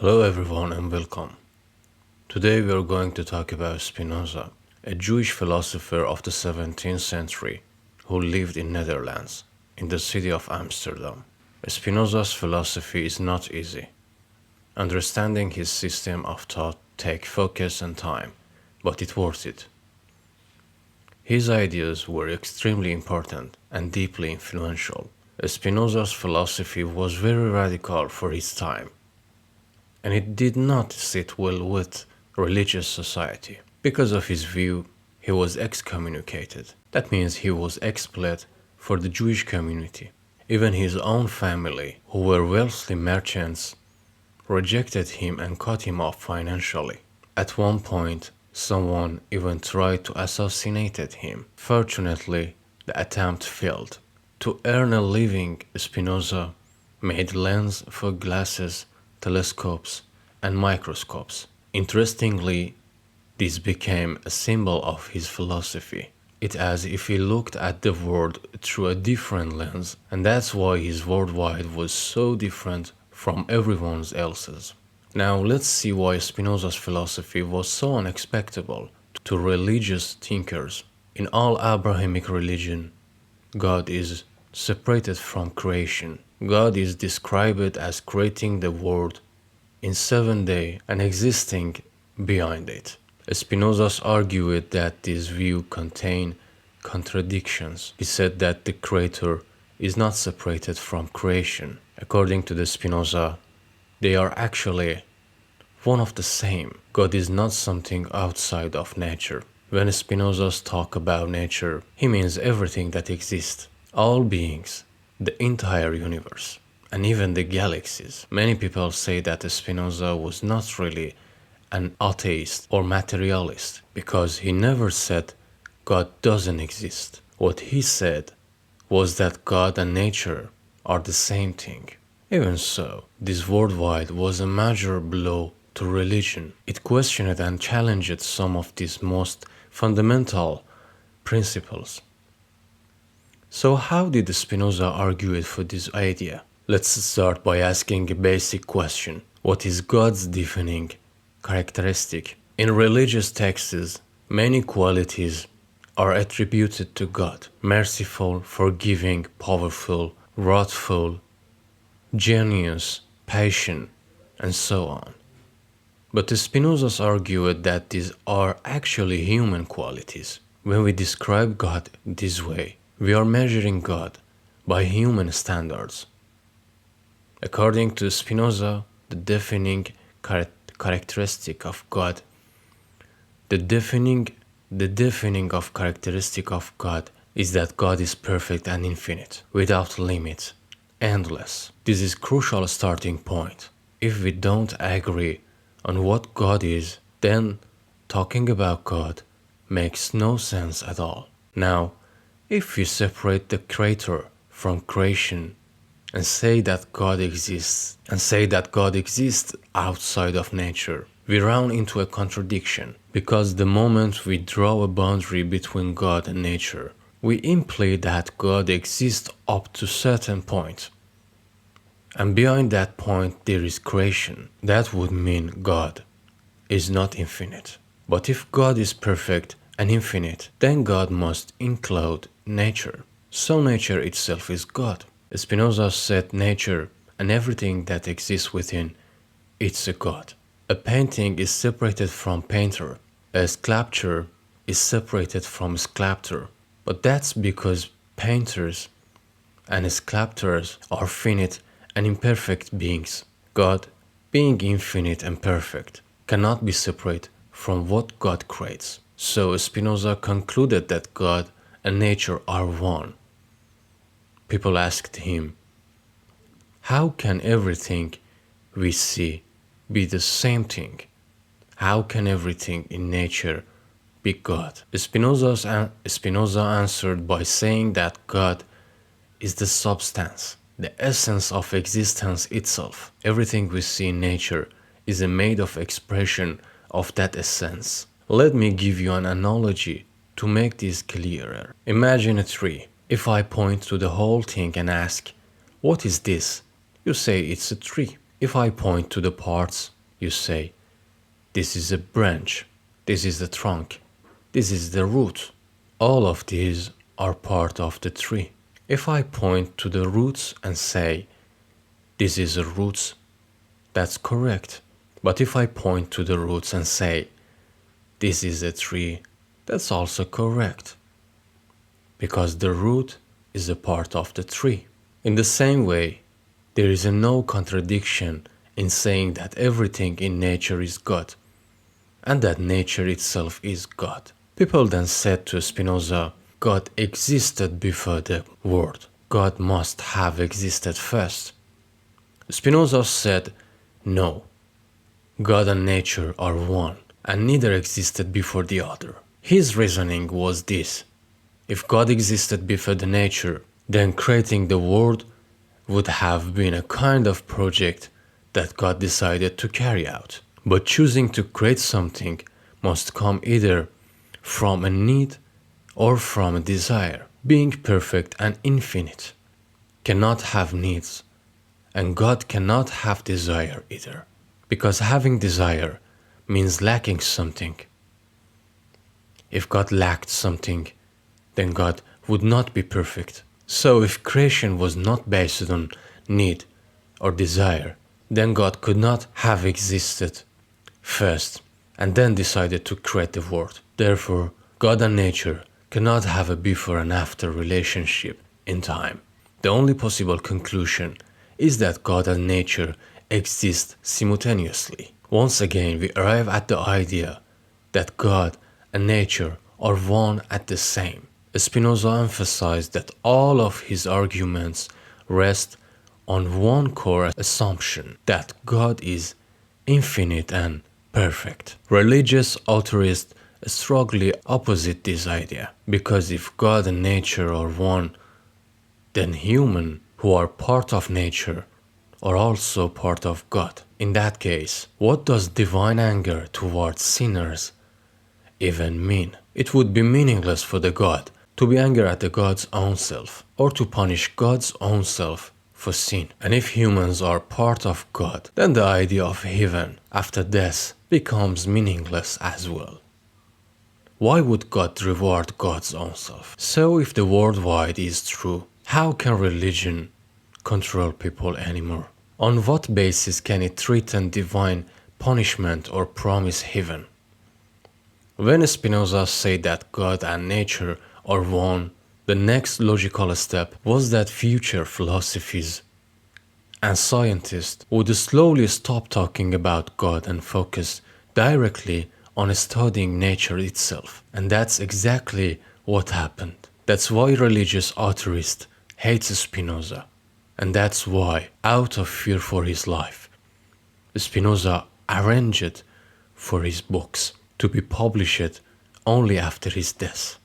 Hello everyone and welcome. Today we are going to talk about Spinoza, a Jewish philosopher of the 17th century who lived in Netherlands, in the city of Amsterdam. Spinoza's philosophy is not easy. Understanding his system of thought takes focus and time, but it's worth it. His ideas were extremely important and deeply influential. Spinoza's philosophy was very radical for his time, and it did not sit well with religious society. Because of his view, he was excommunicated. That means he was expelled for the Jewish community. Even his own family, who were wealthy merchants, rejected him and cut him off financially. At one point, someone even tried to assassinate him. Fortunately, the attempt failed. To earn a living, Spinoza made lenses for glasses, telescopes, and microscopes. Interestingly, this became a symbol of his philosophy. It's as if he looked at the world through a different lens, and that's why his worldview was so different from everyone else's. Now let's see why Spinoza's philosophy was so unexpected to religious thinkers. In all Abrahamic religion, God is separated from creation. God is described as creating the world in 7 days and existing behind it. Spinoza argued that this view contained contradictions. He said that the creator is not separated from creation. According to the Spinoza, they are actually one of the same. God is not something outside of nature. When Spinoza talks about nature, he means everything that exists, all beings, the entire universe, and even the galaxies. Many people say that Spinoza was not really an atheist or materialist because he never said God doesn't exist. What he said was that God and nature are the same thing. Even so, this worldview was a major blow to religion. It questioned and challenged some of these most fundamental principles. So how did Spinoza argue for this idea? Let's start by asking a basic question. What is God's defining characteristic? In religious texts, many qualities are attributed to God: merciful, forgiving, powerful, wrathful, genius, patient, and so on. But Spinoza argued that these are actually human qualities. When we describe God this way, we are measuring God by human standards. According to Spinoza, the defining characteristic of God, the defining of characteristic of God is that God is perfect and infinite, without limit, endless. This is crucial starting point. If we don't agree on what God is, then talking about God makes no sense at all. Now, if we separate the creator from creation and say that God exists outside of nature, we run into a contradiction, because the moment we draw a boundary between God and nature, we imply that God exists up to a certain point, and behind that point there is creation. That would mean God is not infinite. But if God is perfect and infinite, then God must include nature. So nature itself is God. Spinoza said nature and everything that exists within, it's a God. A painting is separated from painter. A sculpture is separated from sculptor. But that's because painters and sculptors are finite and imperfect beings. God, being infinite and perfect, cannot be separate from what God creates. So Spinoza concluded that God and nature are one. People asked him, how can everything we see be the same thing? How can everything in nature be God? Spinoza answered by saying that God is the substance, the essence of existence itself. Everything we see in nature is a made of expression of that essence. Let me give you an analogy to make this clearer. Imagine a tree. If I point to the whole thing and ask, what is this? You say it's a tree. If I point to the parts, you say, this is a branch, this is the trunk, this is the root. All of these are part of the tree. If I point to the roots and say, this is the roots, that's correct. But if I point to the roots and say, this is a tree, that's also correct. Because the root is a part of the tree. In the same way, there is no contradiction in saying that everything in nature is God, and that nature itself is God. People then said to Spinoza, God existed before the world. God must have existed first. Spinoza said, no, God and nature are one, and neither existed before the other. His reasoning was this: if God existed before the nature, then creating the world would have been a kind of project that God decided to carry out. But choosing to create something must come either from a need or from a desire. Being perfect and infinite cannot have needs, and God cannot have desire either, because having desire means lacking something. If God lacked something, then God would not be perfect. So if creation was not based on need or desire, then God could not have existed first and then decided to create the world. Therefore, God and nature cannot have a before and after relationship in time. The only possible conclusion is that God and nature exist simultaneously. Once again, we arrive at the idea that God and nature are one and the same. Spinoza emphasized that all of his arguments rest on one core assumption, that God is infinite and perfect. Religious authorists strongly opposite this idea, because if God and nature are one, then humans who are part of nature are also part of God. In that case, what does divine anger towards sinners even mean? It would be meaningless for the God to be angry at the God's own self, or to punish God's own self for sin. And if humans are part of God, then the idea of heaven after death becomes meaningless as well. Why would God reward God's own self? So if the worldwide is true, how can religion control people anymore? On what basis can it threaten divine punishment or promise heaven? When Spinoza said that God and nature are one, the next logical step was that future philosophies and scientists would slowly stop talking about God and focus directly on studying nature itself. And that's exactly what happened. That's why religious atheists hate Spinoza. And that's why, out of fear for his life, Spinoza arranged for his books to be published only after his death.